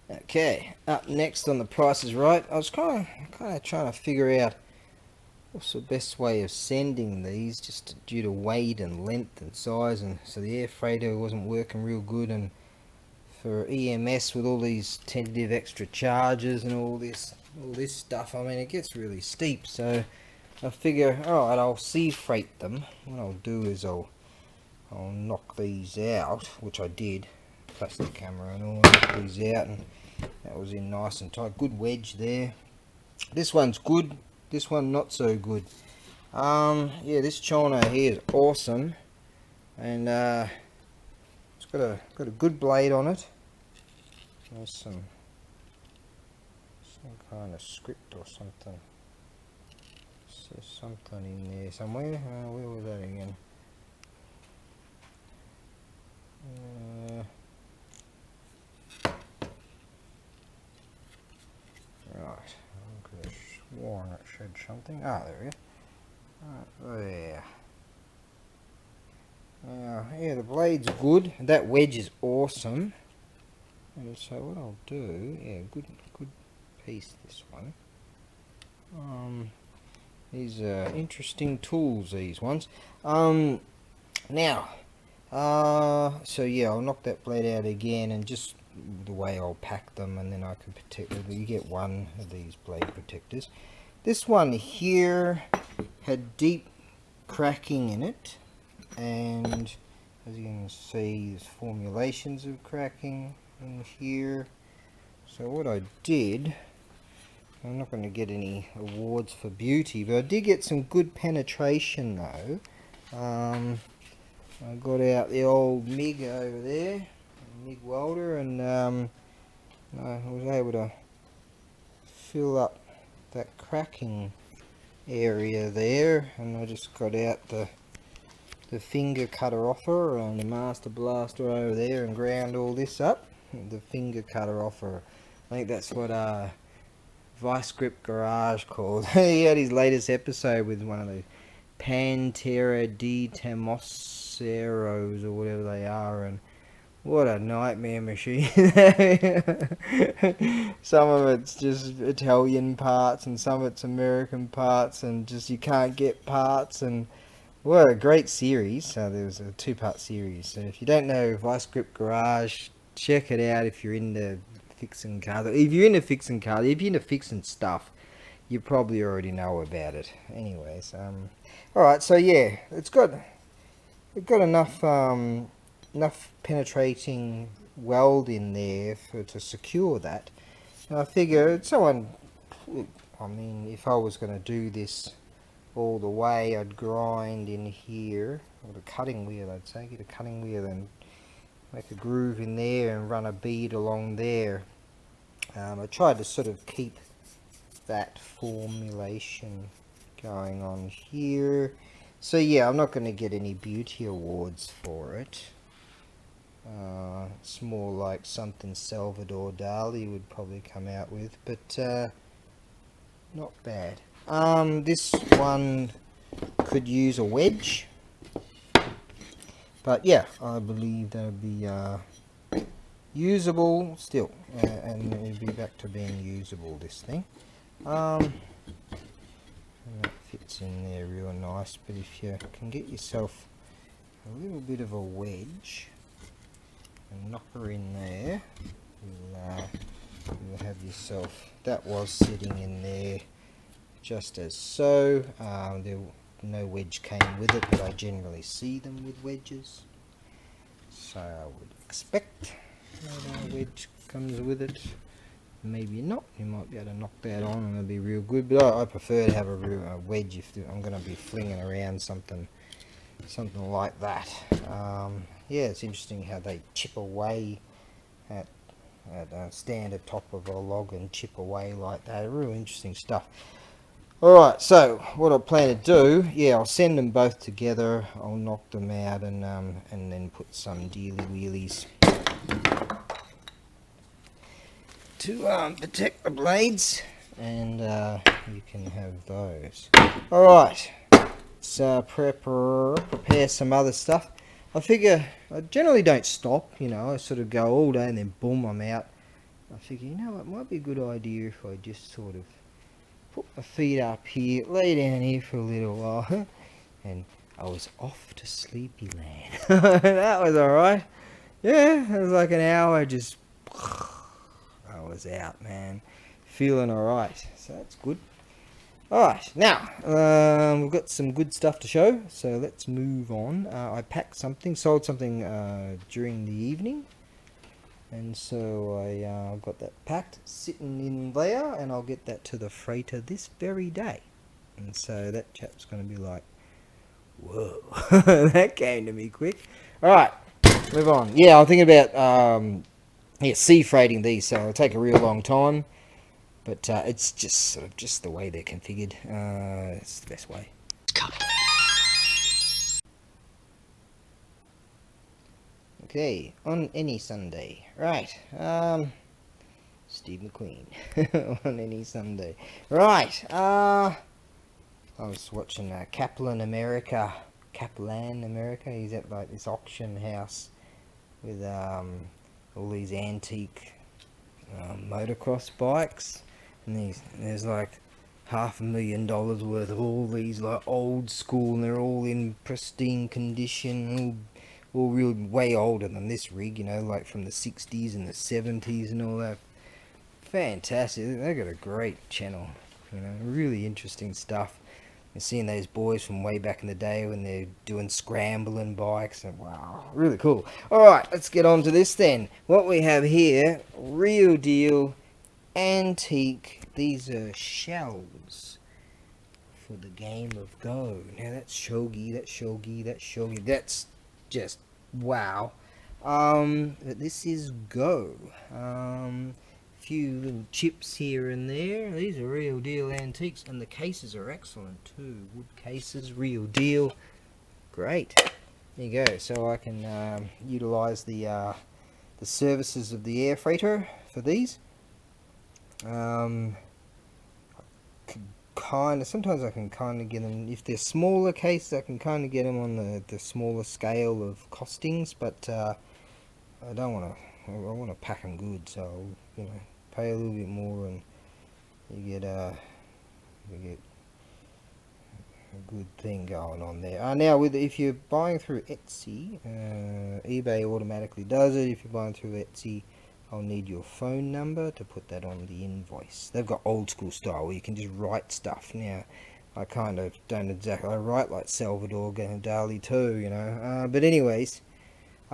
Okay, up next on The Price is Right. I was kind of trying to figure out what's the best way of sending these, just due to weight and length and size, and so the air freighter wasn't working real good, and for EMS with all these tentative extra charges and all this stuff. I mean, it gets really steep. So I figure, all right, I'll sea freight them. What I'll do is I'll knock these out, which I did. Plastic camera and all, knock these out, and that was in nice and tight. Good wedge there. This one's good. This one not so good. Yeah, this China here is awesome, and it's got a good blade on it. There's some kind of script or something. There's something in there somewhere. Where was that again? Right. I could have sworn it said something. Ah, there we go. Right there. Yeah, the blade's good. That wedge is awesome. And so what I'll do, yeah, good piece, this one. These are interesting tools, these ones. Now, so yeah, I'll knock that blade out again, and just the way I'll pack them, and then I can protect it. You get one of these blade protectors. This one here had deep cracking in it, and as you can see, there's formulations of cracking in here. So what I did, I'm not going to get any awards for beauty, but I did get some good penetration though. I got out the old MIG over there, MIG welder, and I was able to fill up that cracking area there, and I just got out the finger cutter offer and the master blaster over there and ground all this up. The finger cutter offer, I think that's what Vice Grip Garage called. He had his latest episode with one of the Pantera di Tamoseros or whatever they are, and what a nightmare machine. Some of it's just Italian parts and some of it's American parts, and just you can't get parts, and what a great series. There was a 2-part series, so if you don't know Vice Grip Garage, check it out if you're into fixing cars. If you're into fixing cars, if you're into fixing stuff, you probably already know about it. Anyways, alright, so yeah, it's got enough penetrating weld in there to secure that. And I figure I mean, if I was going to do this all the way, I'd grind in here, or a cutting wheel, I'd say, get a cutting wheel and make a groove in there and run a bead along there. I tried to sort of keep that formulation going on here. So yeah, I'm not going to get any beauty awards for it. It's more like something Salvador Dali would probably come out with, but not bad. This one could use a wedge, but yeah, I believe that would be usable still, and it'd be back to being usable, this thing. And that fits in there real nice, but if you can get yourself a little bit of a wedge and knock her in there, you'll have yourself, that was sitting in there just as so. No wedge came with it, but I generally see them with wedges, so I would expect that a wedge comes with it. Maybe not, you might be able to knock that on and it'll be real good, but I prefer to have a wedge if I'm going to be flinging around something like that. Yeah, it's interesting how they chip away at stand at top of a log and chip away like that. Real interesting stuff. Alright, so what I plan to do, yeah, I'll send them both together, I'll knock them out, and then put some dealy wheelies to protect the blades, and you can have those. Alright, let's prepare some other stuff. I figure I generally don't stop, you know, I sort of go all day and then boom, I'm out. I figure, you know, it might be a good idea if I just sort of put my feet up here, lay down here for a little while, and I was off to Sleepyland. That was alright. Yeah, it was like an hour just... I was out, man. Feeling alright, so that's good. Alright, now, we've got some good stuff to show, so let's move on. I packed something, sold something during the evening, and so I've got that packed, sitting in there, and I'll get that to the freighter this very day. And so that chap's going to be like, whoa, that came to me quick. Alright, move on. Yeah, I'm thinking about sea freighting these, so it'll take a real long time. But it's just sort of just the way they're configured. It's the best way. Okay, on any Sunday. Right. Steve McQueen. On any Sunday. Right. I was watching Kaplan America. He's at like this auction house with all these antique motocross bikes. And there's like $500,000 worth of all these like old school, and they're all in pristine condition, all real way older than this rig, you know, like from the 60s and the 70s and all that. Fantastic. They've got a great channel, you know, really interesting stuff. You're seeing those boys from way back in the day when they're doing scrambling bikes, and wow, really cool. Alright, let's get on to this then. What we have here, real deal antique. These are shells for the game of Go. Now that's shogi, that's just wow. But this is Go. Few little chips here and there. These are real deal antiques, and the cases are excellent too. Wood cases, real deal. Great. There you go. So I can utilize the services of the air freighter for these. Sometimes I can kind of get them, if they're smaller cases, I can kind of get them on the smaller scale of costings, but I don't want to. I want to pack them good, so you know, pay a little bit more, and you get a good thing going on there. Now, if you're buying through Etsy, eBay automatically does it. If you're buying through Etsy, I'll need your phone number to put that on the invoice. They've got old school style where you can just write stuff. Now, I kind of don't exactly. I write like Salvador Dali too, you know. But anyways,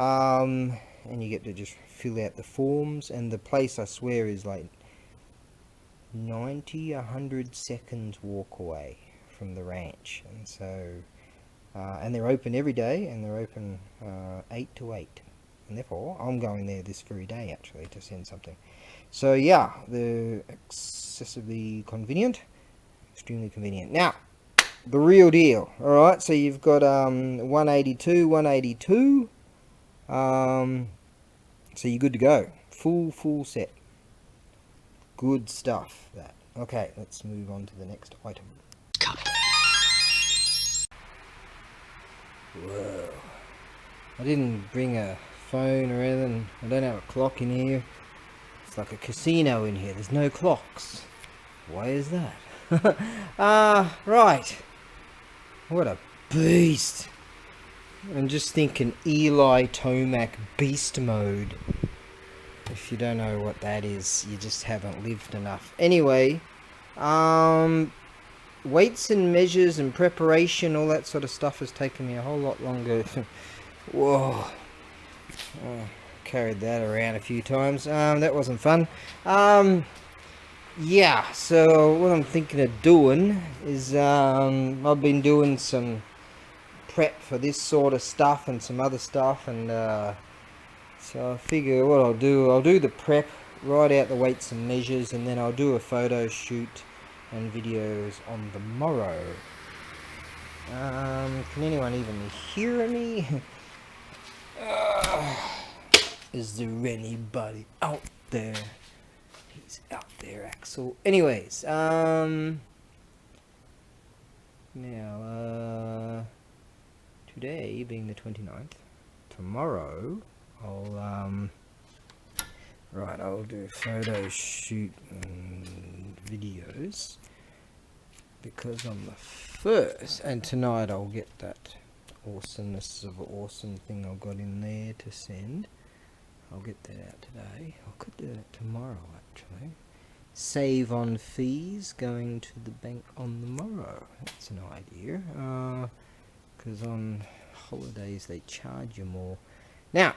and you get to just fill out the forms, and the place, I swear, is like 100 seconds walk away from the ranch. And so, and they're open every day, and they're open 8 to 8. And therefore, I'm going there this very day, actually, to send something. So, yeah, they're excessively convenient. Extremely convenient. Now, the real deal. Alright, so you've got 182. So you're good to go. Full set. Good stuff, that. Okay, let's move on to the next item. Whoa. I didn't bring a phone or anything. I don't have a clock in here. It's like a casino in here. There's no clocks. Why is that? Right. What a beast. I'm just thinking Eli Tomac beast mode. If you don't know what that is, you just haven't lived enough. Anyway, weights and measures and preparation, all that sort of stuff has taken me a whole lot longer. Whoa. Carried that around a few times. That wasn't fun. Yeah, so what I'm thinking of doing is, I've been doing some prep for this sort of stuff and some other stuff, and so I figure what I'll do the prep, write out the weights and measures, and then I'll do a photo shoot and videos on the morrow. Can anyone even hear me? Is there anybody out there? He's out there, Axel. Anyways, now, today being the 29th, tomorrow I'll Right, I'll do photo shoot and videos because I'm the first, and tonight I'll get that awesomeness of awesome thing I've got in there to send. I'll get that out today. I could do that tomorrow actually. Save on fees going to the bank on the morrow. That's an idea. Because on holidays they charge you more. Now,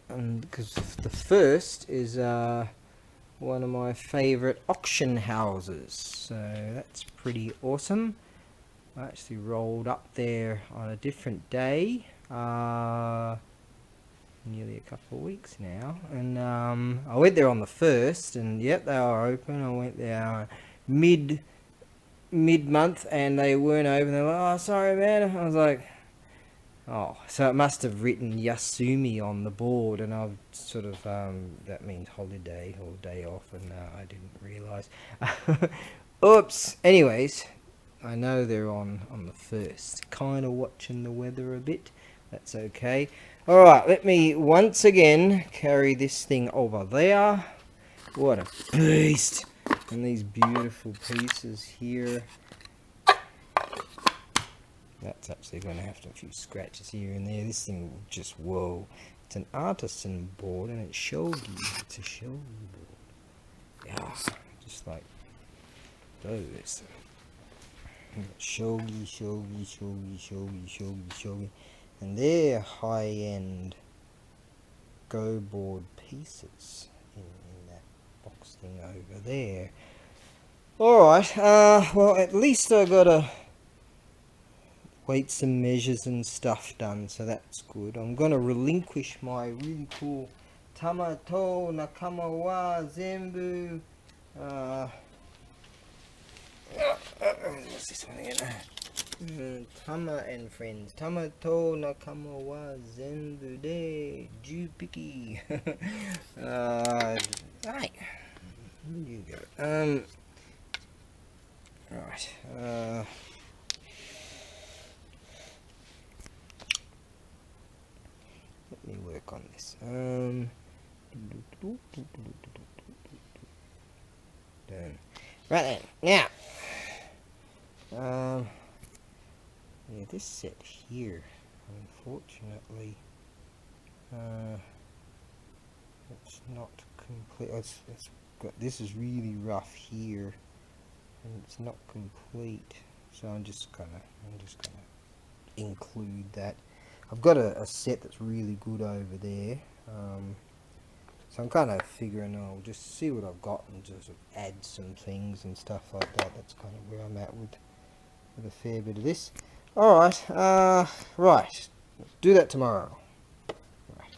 and because the first is one of my favorite auction houses, so that's pretty awesome. I actually rolled up there on a different day, nearly a couple of weeks now, and I went there on the first, and yep, they were open. I went there mid-month and they weren't open. They were like, oh sorry man. I was like, oh, so it must have written Yasumi on the board, and I've sort of, that means holiday or day off, and I didn't realise. Oops. Anyways, I know they're on the first. Kind of watching the weather a bit. That's okay. Alright, let me once again carry this thing over there. What a beast. And these beautiful pieces here. That's actually going to have a few scratches here and there. This thing just, whoa. It's an artisan board and it's shogi. It's a shogi board. Yeah, just like those. Shogi, shogi, shogi, shogi, shogi, shogi. And they're high-end go board pieces in that box thing over there. Alright, well at least I got a weights and measures and stuff done, so that's good. I'm gonna relinquish my really cool Tamato Nakama wa Zenbu what's this one again? Tama and friends. Tamato Nakama wa Zenbu de Jupiki. Right. Where do you go? Right. Let me work on this. Done. Right then. Now. Yeah, this set here, unfortunately, it's not complete. It's got, this is really rough here, and it's not complete. So I'm just gonna include that. I've got a set that's really good over there, so I'm kind of figuring I'll just see what I've got and just add some things and stuff like that. That's kind of where I'm at with a fair bit of this. Alright, right, do that tomorrow. Right.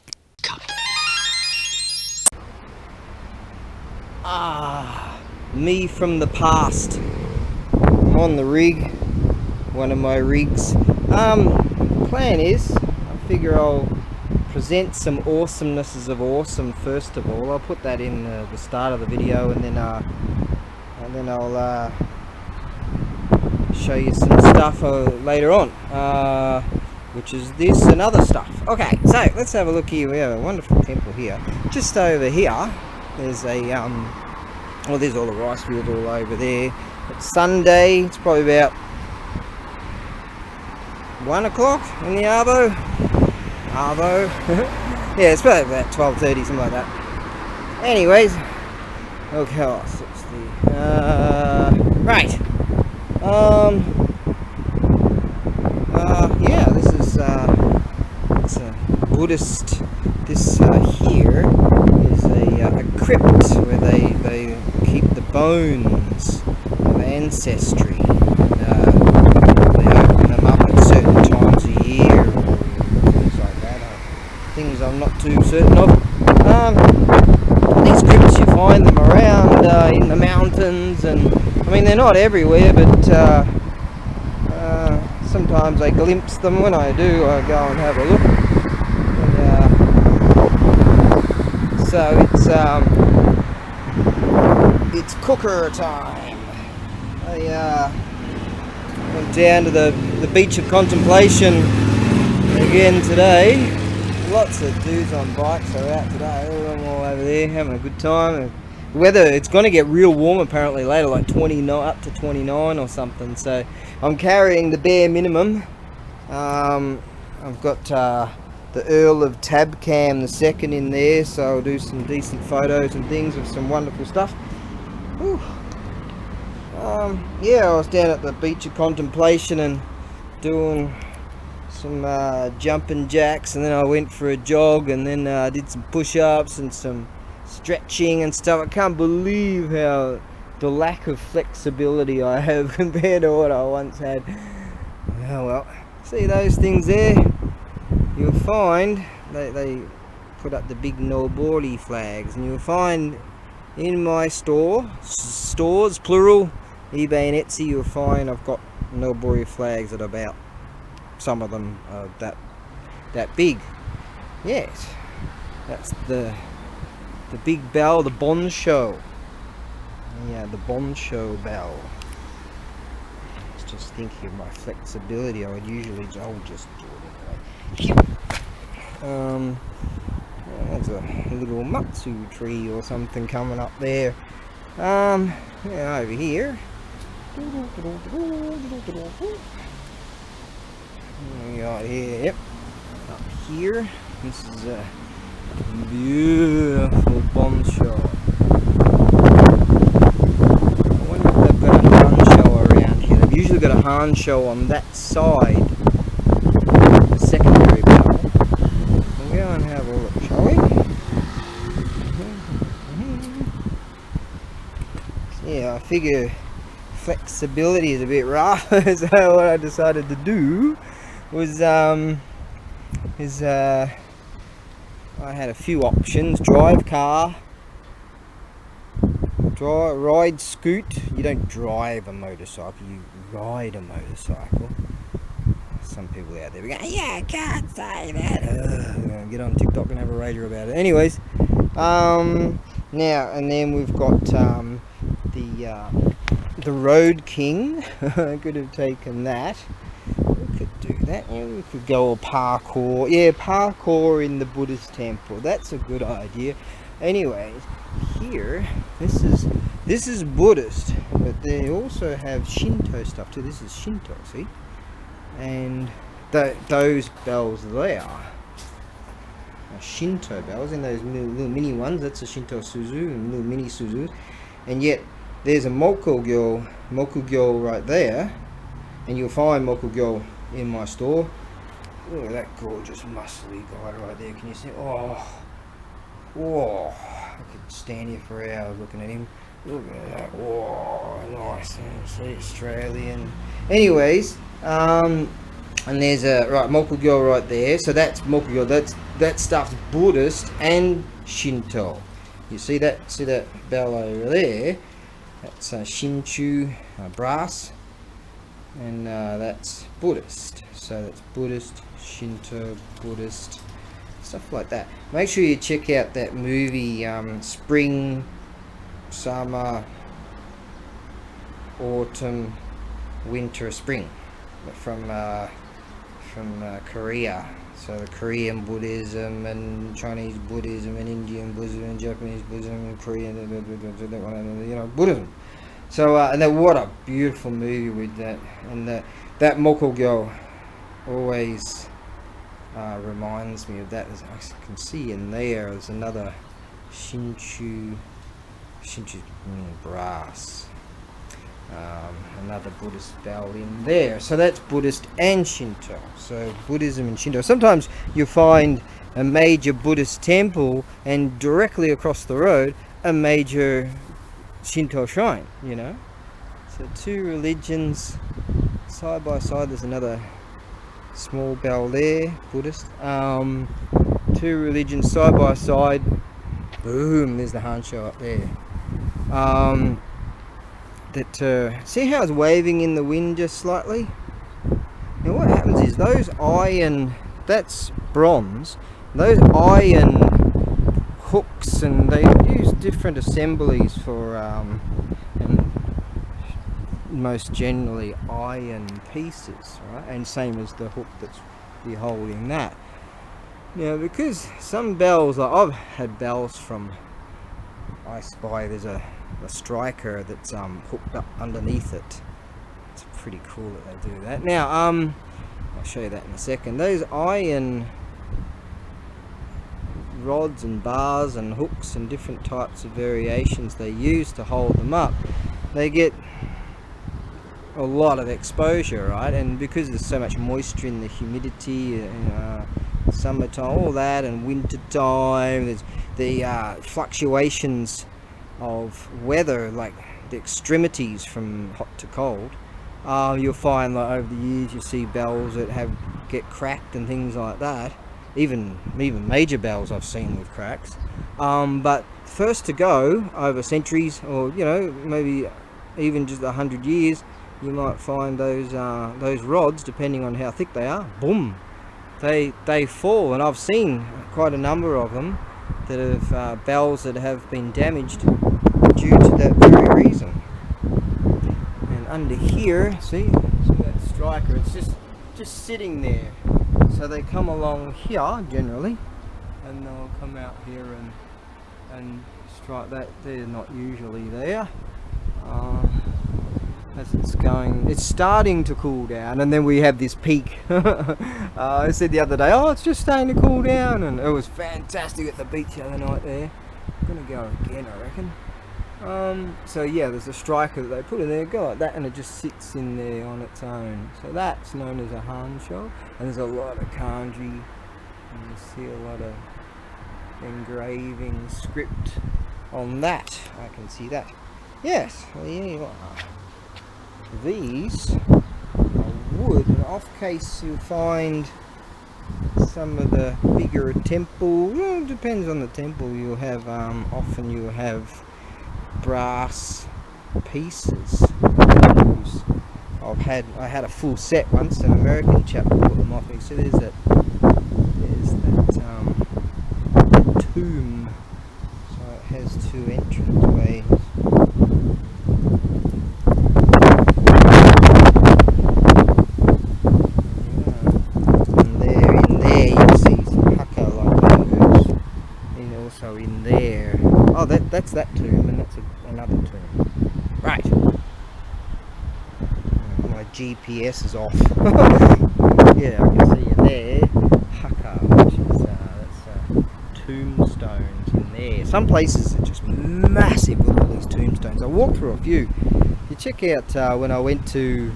Me from the past. I'm on the rig, one of my rigs. Plan is, I figure I'll present some awesomenesses of awesome first of all. I'll put that in the start of the video, and then I'll show you some stuff later on, which is this and other stuff. Okay, so let's have a look here. We have a wonderful temple here. Just over here, there's a well, there's all the rice fields all over there. It's Sunday. It's probably about 1 o'clock in the arvo. Yeah, it's probably about 12:30, something like that. Anyways, okay, oh, 60. Right. Yeah, this is it's a Buddhist. This here is a crypt where they keep the bones of ancestry. They open them up at certain times a year, or things like that. Things I'm not too certain of. These crypts, you find them around in the mountains, and I mean they're not everywhere, but sometimes I glimpse them. When I do, I go and have a look. And, so it's cooker time. I went down to the beach of contemplation again today. Lots of dudes on bikes are out today. All of them all over there having a good time. The weather, it's going to get real warm apparently later, like 29, up to 29 or something. So I'm carrying the bare minimum. I've got the Earl of Tabcam the second in there, so I'll do some decent photos and things of some wonderful stuff. Whew. Yeah, I was down at the beach of contemplation and doing some jumping jacks, and then I went for a jog, and then did some push-ups and some stretching and stuff. I can't believe how the lack of flexibility I have compared to what I once had. Oh well, see those things there? You'll find they put up the big Nobori flags, and you'll find in my stores plural, eBay and Etsy, you'll find I've got Nobori flags at about, some of them are that big. Yes, that's the big bell, the Bonsho. Yeah, the Bonsho bell. I was just thinking of my flexibility. I would just do it anyway. There's a little matsu tree or something coming up there. Yeah, over here. Yeah, yep. Up here, this is a beautiful Bonsho. I wonder if they've got a Hansho around here. They've usually got a Hansho on that side, the secondary bell. We'll go and have a look, shall we? Yeah, I figure flexibility is a bit rough, so what I decided to do was I had a few options: drive car, ride scoot. You don't drive a motorcycle, you ride a motorcycle. Some people out there be going, yeah, I can't say that. Get on TikTok and have a rager about it. Anyways, now and then we've got the Road King. I could have taken that. We could do that. Yeah, we could go all parkour. Yeah, parkour in the Buddhist temple. That's a good idea. Anyways, here, this is Buddhist, but they also have Shinto stuff too. This is Shinto, see? And those bells there are Shinto bells, and those little mini ones, that's a Shinto Suzu, and little mini Suzu. And yet there's a Mokugyo right there, and you'll find Mokugyo in my store. Look at that gorgeous muscly guy right there. Can you see? Oh, I could stand here for hours looking at him. Look at that. Oh, nice. See, Australian. Anyways, and there's a Mokugyo right there. So that's Mokugyo. That stuff's Buddhist and Shinto. You see that? See that bell over there? That's Shinchu brass, and that's Buddhist. So that's Buddhist, Shinto, Buddhist, stuff like that. Make sure you check out that movie, Spring, Summer, Autumn, Winter, Spring, from Korea. So the Korean Buddhism and Chinese Buddhism and Indian Buddhism and Japanese Buddhism and Korean, Buddhism. So and then what a beautiful movie with that. And that Mokugyo always reminds me of that. As I can see in there's another Shinchu brass. Another Buddhist bell in there. So that's Buddhist and Shinto. So Buddhism and Shinto. Sometimes you find a major Buddhist temple and directly across the road a major Shinto shrine, you know. So two religions side by side. There's another small bell there, Buddhist. Two religions side by side. Boom, there's the Hansho up there. See how it's waving in the wind just slightly? Now what happens is those iron, that's bronze, those iron hooks, and they use different assemblies for and most generally iron pieces, right? And same as the hook that's you're holding that. Now, because some bells, like I've had bells from, I spy there's a striker that's hooked up underneath it. It's pretty cool that they do that. Now, I'll show you that in a second. Those iron rods and bars and hooks and different types of variations they use to hold them up, they get a lot of exposure, right? And because there's so much moisture in the humidity, summertime, all that, and winter time, there's the fluctuations of weather, like the extremities from hot to cold. You'll find that over the years you see bells that get cracked and things like that. Even major bells I've seen with cracks. But first to go over centuries, or maybe even just 100 years, you might find those rods, depending on how thick they are, boom, they fall. And I've seen quite a number of them that have bells that have been damaged due to that very reason. And under here, see that striker, it's just sitting there. So they come along here generally, and they'll come out here and strike that. They're not usually there. As it's starting to cool down, and then we have this peak. I said the other day, oh, it's just starting to cool down, and it was fantastic at the beach the other night there. I'm gonna go again, I reckon. So yeah, there's a striker that they put in there, go like that, and it just sits in there on its own. So that's known as a hanshou, and there's a lot of kanji, and you see a lot of engraving script on that. I can see that. Yes, well, yeah, you are. These are wood, and off case you'll find some of the bigger temple, well, it depends on the temple, you'll have often you'll have brass pieces. I had a full set once, an American chap put them off me. So there's that tomb, so it has two entranceways. That's that tomb, and that's another tomb. Right. My GPS is off. Yeah, I can see in there haka, which is that's tombstones in there. Some places are just massive with all these tombstones. I walked through a few. You check out when I went to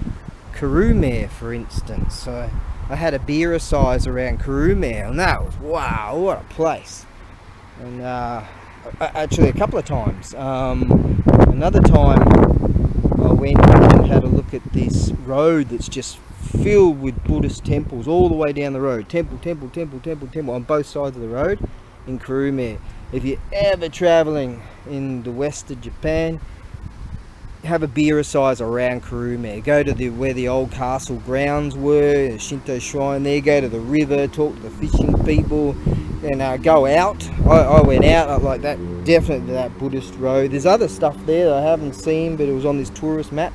Kurumere, for instance. So I had a beer size around Kurumere, and that was, wow, what a place. And actually a couple of times. Another time I went and had a look at this road that's just filled with Buddhist temples all the way down the road. Temple on both sides of the road in Kurumere. If you're ever traveling in the west of Japan, have a beer size around Kurumere. Go to where the old castle grounds were, the Shinto shrine there, go to the river, talk to the fishing people, and go out. I went out like that, definitely that Buddhist road. There's other stuff there that I haven't seen, but it was on this tourist map.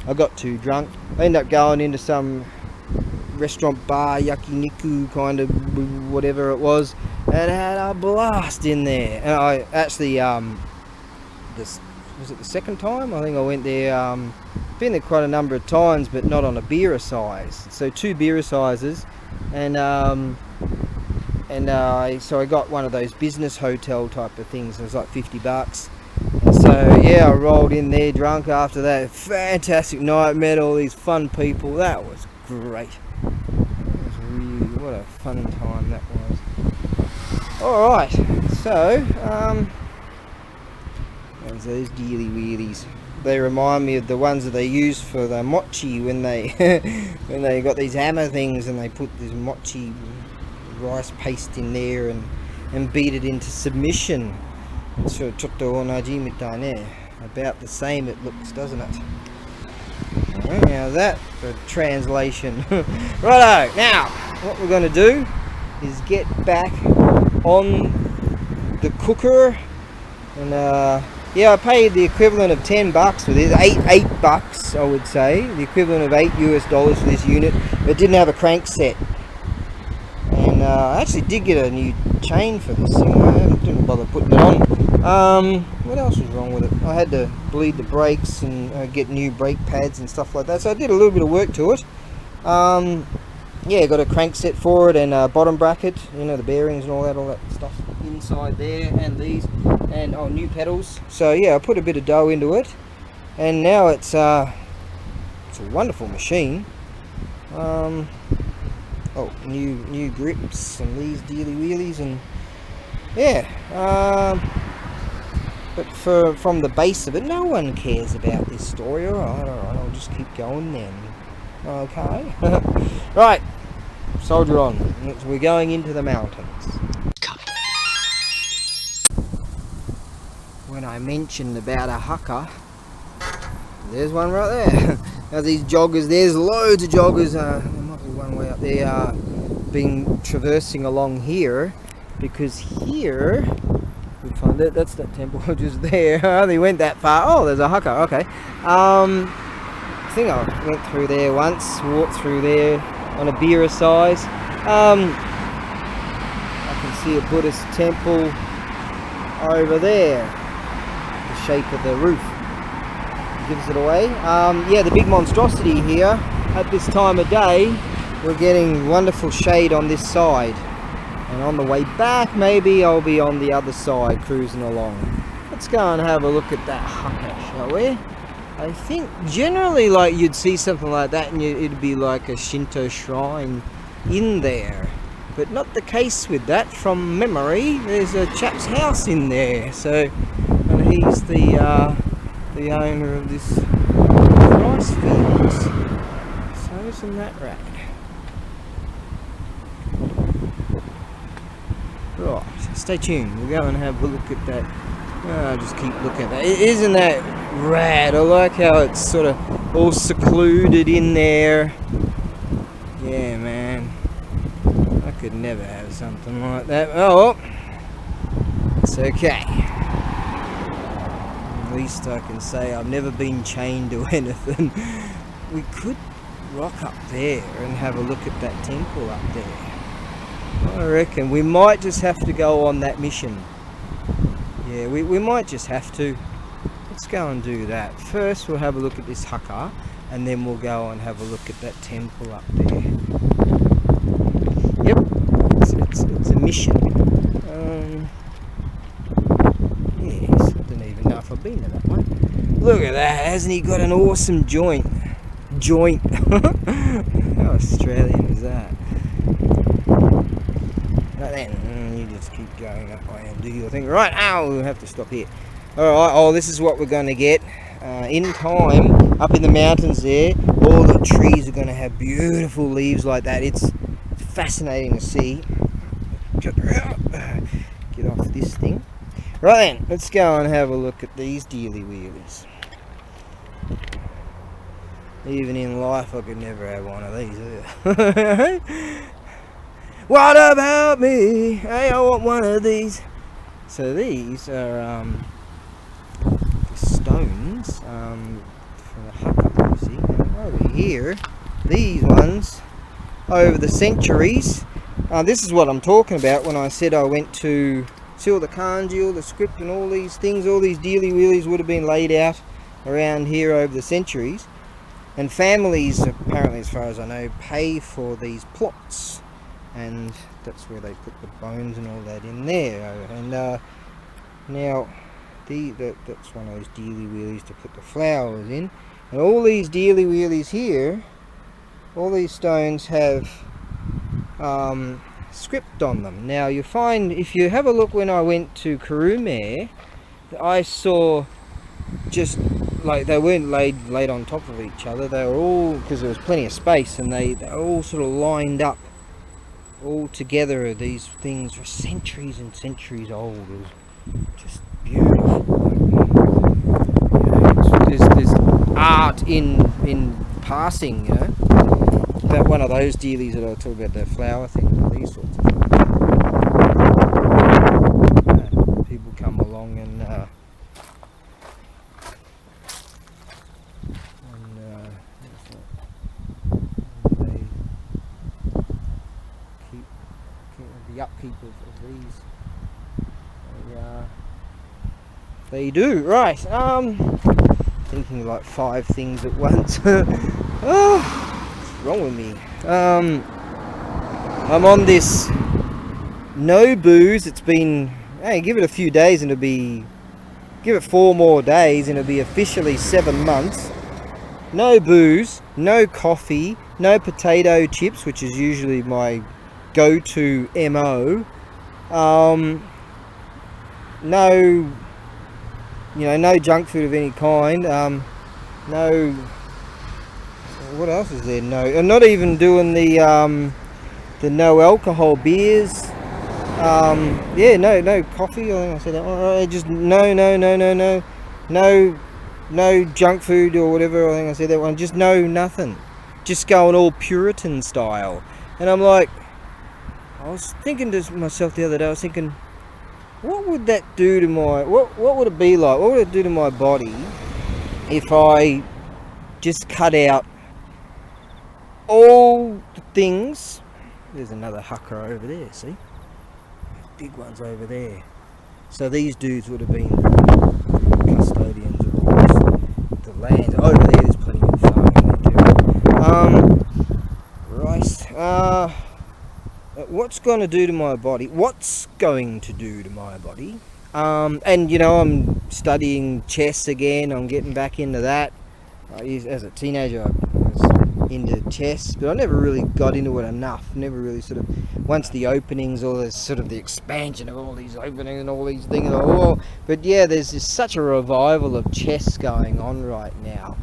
I got too drunk. I ended up going into some restaurant bar, yakiniku kind of whatever it was, and had a blast in there. And I actually, was it the second time? I think I went there, been there quite a number of times, but not on a beer size. So 2 beer sizes, and so I got one of those business hotel type of things. It was like $50. And so yeah, I rolled in there drunk after that. Fantastic night, met all these fun people. That was great. It was really, what a fun time that was. All right, so there's those dealy wheelies. They remind me of the ones that they use for the mochi when they when they got these hammer things and they put this mochi rice paste in there and beat it into submission. So chotto onaji mitai ne. About the same it looks, doesn't it? Alright, now that for translation. Righto, now what we're going to do is get back on the cooker, and yeah, I paid the equivalent of $10 for this, $8 I would say, the equivalent of $8 US for this unit. It didn't have a crank set, and I actually did get a new chain for this thing. I didn't bother putting it on. What else was wrong with it? I had to bleed the brakes and get new brake pads and stuff like that, so I did a little bit of work to it. Yeah, got a crank set for it and a bottom bracket, you know, the bearings and all that stuff inside there, and these, and new pedals. So yeah, I put a bit of dough into it, and now it's a wonderful machine. New grips and these dealy wheelies, and yeah. But from the base of it, no one cares about this story. Alright, I'll just keep going then. Okay. Right, soldier on. We're going into the mountains. When I mentioned about a haka, there's one right there. Now these joggers, there's loads of joggers. There might be one way up there, been traversing along here, because here, we find it, that's that temple just there. They went that far. Oh, there's a haka, okay. I think I went through there once, walked through there on a beer size. I can see a Buddhist temple over there, the shape of the roof gives it away. Yeah, the big monstrosity here at this time of day, we're getting wonderful shade on this side, and on the way back maybe I'll be on the other side cruising along. Let's go and have a look at that haka, shall we? I think generally, like, you'd see something like that and it'd be like a Shinto shrine in there, but not the case with that. From memory, there's a chap's house in there, so, and he's the owner of this rice fields. So isn't that right? Right, stay tuned. We'll go and have a look at that. I'll just keep looking at that. Isn't that rad? I like how it's sort of all secluded in there. Yeah, man. I could never have something like that. Oh, it's okay. At least I can say I've never been chained to anything. We could rock up there and have a look at that temple up there. I reckon we might just have to go on that mission. Yeah, we might just have to. Let's go and do that. First we'll have a look at this haka, and then we'll go and have a look at that temple up there. Yep, it's a mission. Yes, I don't even know if I've been to that one. Look at that, hasn't he got an awesome joint? How Australian is that? Right then, you just keep going that way and do your thing. Right, we'll have to stop here. Alright, this is what we're going to get. In time, up in the mountains there, all the trees are going to have beautiful leaves like that. It's fascinating to see. Get off this thing. Right then, let's go and have a look at these dealy wheelies. Even in life, I could never have one of these. What about me? Hey, I want one of these. So these are stones from the haka, you see. And over here, these ones, over the centuries. This is what I'm talking about when I said I went to see all the kanji, all the script and all these things. All these dealy wheelies would have been laid out around here over the centuries. And families, apparently as far as I know, pay for these plots. And that's where they put the bones and all that in there. And now that's one of those dealy wheelies to put the flowers in. And all these dealy wheelies here, all these stones have script on them. Now you find, if you have a look, when I went to Kurumare, I saw just like they weren't laid on top of each other. They were all, because there was plenty of space, and they all sort of lined up all together. These things were centuries and centuries old. It was just beautiful. You know, there's art in passing, you know. That one of those dealies that I talk about, the flower thing, these sorts of things. People come along and they keep these. They do. Right. Thinking like 5 things at once. Oh, what's wrong with me? I'm on this no booze. It's been, hey, give it a few days and it'll be, give it 4 more days and it'll be officially 7 months. No booze, no coffee, no potato chips, which is usually my go-to MO. No, no junk food of any kind. No, what else is there? No, I'm not even doing the no alcohol beers. Yeah, no coffee. I think I said that. Just no junk food or whatever. I think I said that one. Just no nothing. Just going all Puritan style. And I'm like, I was thinking to myself the other day. I was thinking, what would that do to my, what would it be like? What would it do to my body if I just cut out all the things? There's another hucker over there, see? Big ones over there. So these dudes would have been custodians of the land. Over there's plenty of farming they do. Right. What's going to do to my body? What's going to do to my body? And I'm studying chess again. I'm getting back into that. As a teenager, I was into chess, but I never really got into it enough. Never really sort of, once the openings, or the sort of the expansion of all these openings and all these things. Oh, but yeah, there's just such a revival of chess going on right now.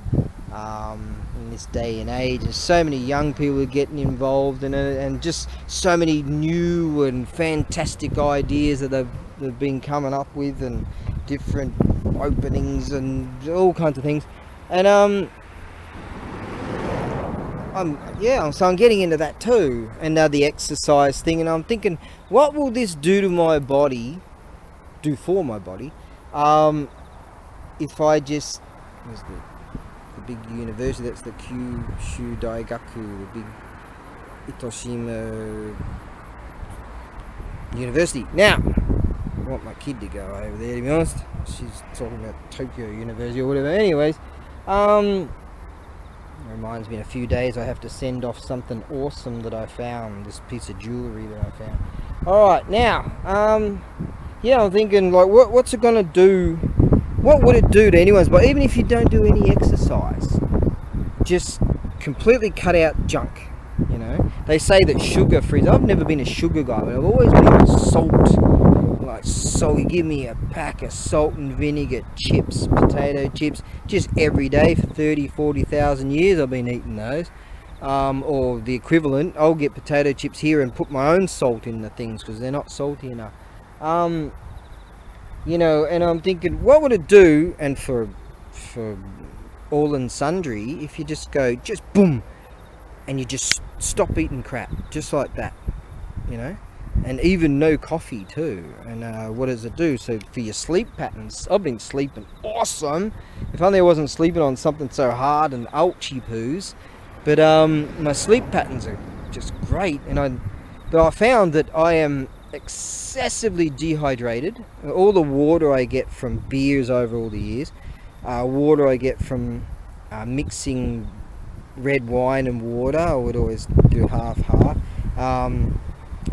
In this day and age, there's so many young people are getting involved in it, and just so many new and fantastic ideas that they've been coming up with, and different openings and all kinds of things. And so I'm getting into that too, and now the exercise thing, and I'm thinking, what will this do to my body, do for my body, if I just, where's the big university, that's the Kyushu Daigaku, the big Itoshima University. Now, I want my kid to go over there, to be honest. She's talking about Tokyo University or whatever. Anyways, it reminds me, in a few days I have to send off something awesome that I found, this piece of jewellery that I found. Alright, now, I'm thinking, like, what's it going to do? What would it do to anyone's body, even if you don't do any exercise? Just completely cut out junk, They say that sugar free. I've never been a sugar guy, but I've always been a salt. Like salt, you give me a pack of salt and vinegar chips, potato chips, just every day for 40,000 years I've been eating those. Or the equivalent, I'll get potato chips here and put my own salt in the things because they're not salty enough. And I'm thinking, what would it do, and for all and sundry, if you just go, just boom, and you just stop eating crap, just like that, and even no coffee too. And what does it do? So for your sleep patterns, I've been sleeping awesome. If only I wasn't sleeping on something so hard and ouchy poos. But my sleep patterns are just great, but I found that I am excessively dehydrated. All the water I get from beers over all the years, water I get from mixing red wine and water, I would always do half.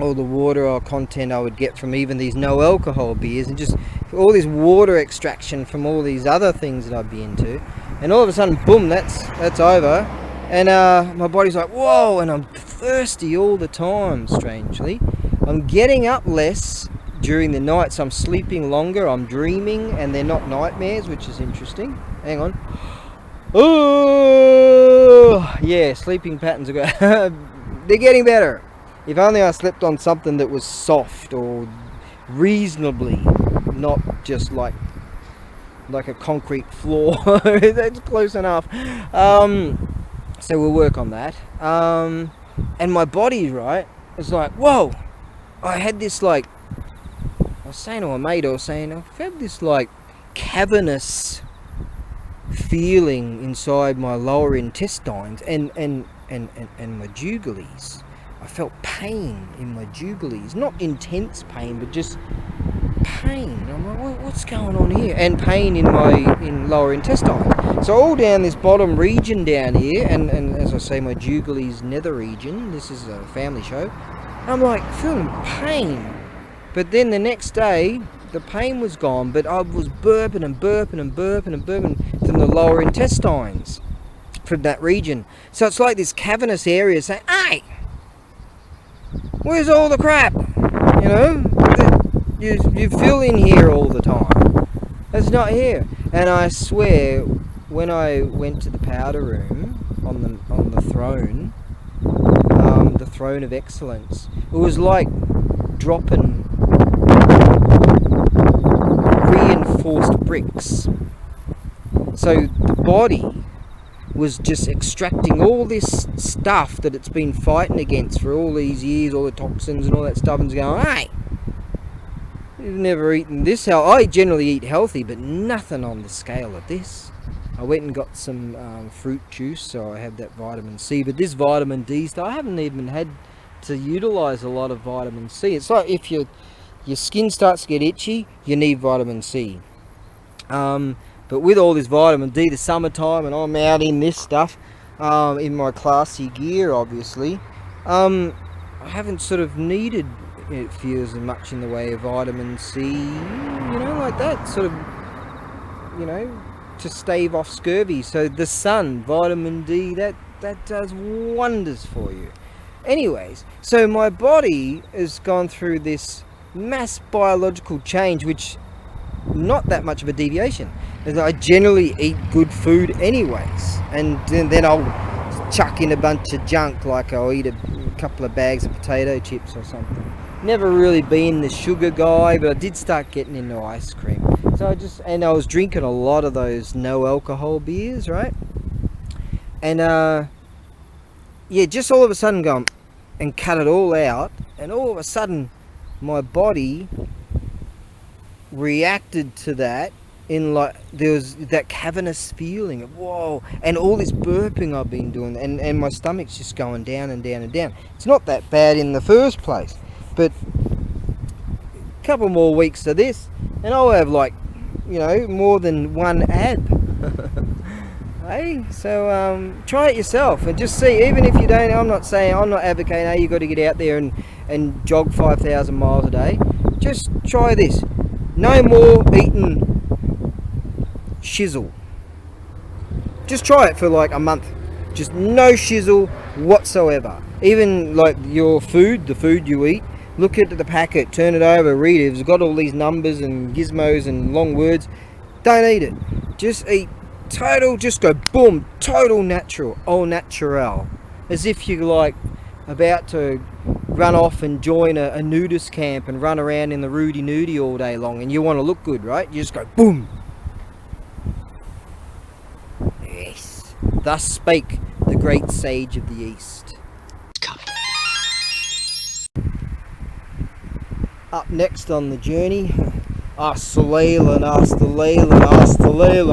All the water or content I would get from even these no alcohol beers, and just all this water extraction from all these other things that I'd be into, and all of a sudden, boom, that's over. And my body's like, whoa, and I'm thirsty all the time, strangely. I'm getting up less during the night, so I'm sleeping longer, I'm dreaming, and they're not nightmares, which is interesting. Hang on. Oh, yeah, sleeping patterns are good. They're getting better. If only I slept on something that was soft or reasonably, not just like a concrete floor. That's close enough. So we'll work on that. And my body, right, it's like, whoa, I had this, like, I was saying to my mate, I've had this, like, cavernous feeling inside my lower intestines and my jugulies. I felt pain in my jugulies. Not intense pain, but just pain. I'm like, what's going on here? And pain in my lower intestine. So all down this bottom region down here, and as I say, my jugulies nether region. This is a family show. I'm like feeling pain. But then the next day, the pain was gone, but I was burping and burping and burping and burping from the lower intestines, from that region. So it's like this cavernous area saying, hey, where's all the crap? You know, you fill in here all the time. It's not here. And I swear, when I went to the powder room on the throne, the throne of excellence, it was like dropping reinforced bricks. So the body was just extracting all this stuff that it's been fighting against for all these years, all the toxins and all that stuff, and it's going, hey, you've never eaten this healthy. I generally eat healthy, but nothing on the scale of this. I went and got some fruit juice, so I have that vitamin C, but this vitamin D stuff, I haven't even had to utilize a lot of vitamin C. It's like if your skin starts to get itchy, you need vitamin C. But with all this vitamin D, the summertime, and I'm out in this stuff, in my classy gear, obviously, I haven't sort of needed, it feels, much in the way of vitamin C, you know, like that, sort of, you know, to stave off scurvy. So the sun, vitamin D, that does wonders for you. Anyways, so my body has gone through this mass biological change, which not that much of a deviation, as I generally eat good food anyways, and then I'll chuck in a bunch of junk, like I'll eat a couple of bags of potato chips or something. Never really been the sugar guy, but I did start getting into ice cream. So I was drinking a lot of those no alcohol beers, right? And yeah, just all of a sudden go and cut it all out, and all of a sudden my body reacted to that in, like, there was that cavernous feeling of whoa, and all this burping I've been doing, and my stomach's just going down and down and down. It's not that bad in the first place, but a couple more weeks of this and I'll have, like, you know, more than one ab. Hey, so try it yourself and just see. Even if you don't, I'm not advocating, hey, you got to get out there and jog 5,000 miles a day. Just try this. No more eating shizzle. Just try it for like a month. Just no shizzle whatsoever. Even like your food, the food you eat, look at the packet, turn it over, read it. If it's got all these numbers and gizmos and long words, don't eat it. Just eat total, just go boom, total natural, au naturel. As if you're like about to run off and join a nudist camp and run around in the Rudy Nudie all day long, and you want to look good, right? You just go boom. Yes. Thus spake the great sage of the East. Up next on the journey, us the Leyland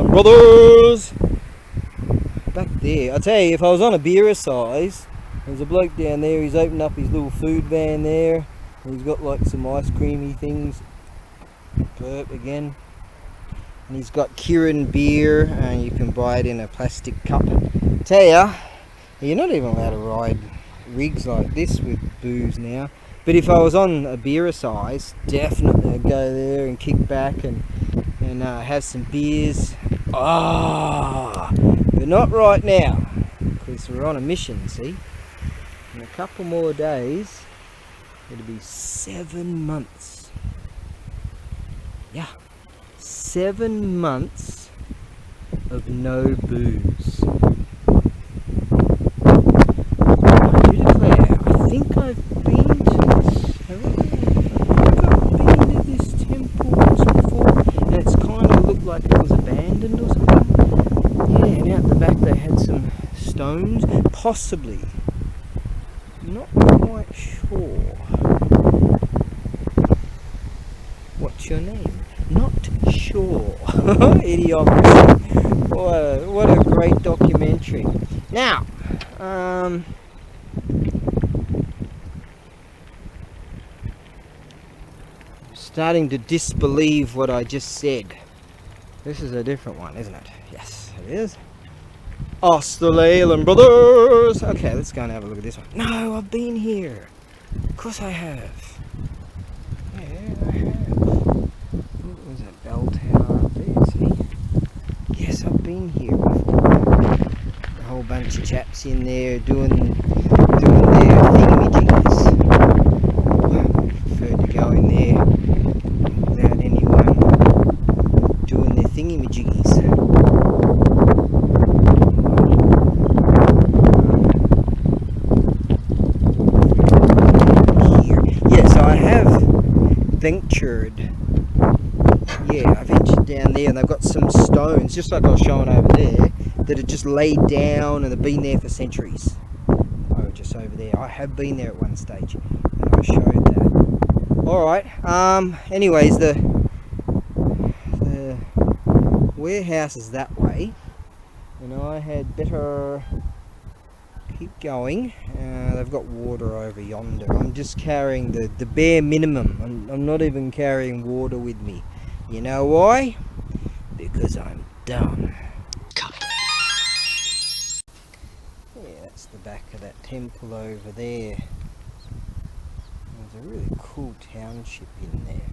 brothers. Back there, I tell you, if I was on a beer size, there's a bloke down there. He's opened up his little food van there, and he's got like some ice creamy things. Burp again. And he's got Kirin beer, and you can buy it in a plastic cup. Tell ya, you're not even allowed to ride rigs like this with booze now. But if I was on a beer size, definitely I'd go there and kick back and have some beers. Ah, but not right now, because we're on a mission, see? In a couple more days, it'll be 7 months. Yeah, 7 months of no booze. I do declare, I think I've been to this temple once before, and it's kind of looked like it was abandoned or something. Yeah, and out the back they had some stones, possibly. Not quite sure. What's your name? Not sure. Idiocracy. What a great documentary. Now, starting to disbelieve what I just said. This is a different one, isn't it? Yes, it is. Australian brothers! Okay, let's go and have a look at this one. No, I've been here. Of course I have. Yeah, I have. What was that bell tower up there, see? Yes, I've been here before. A whole bunch of chaps in there doing their thingamajigs. I prefer to go in there without anyone doing their thingamajiggies. I ventured down there, and they've got some stones, just like I was showing over there, that are just laid down and have been there for centuries. Oh, just over there. I have been there at one stage, and I showed that. Alright, anyways, the warehouse is that way, and I had better keep going. They've got water over yonder. I'm just carrying the bare minimum. I'm not even carrying water with me. You know why? Because I'm dumb. Yeah, that's the back of that temple over there. There's a really cool township in there.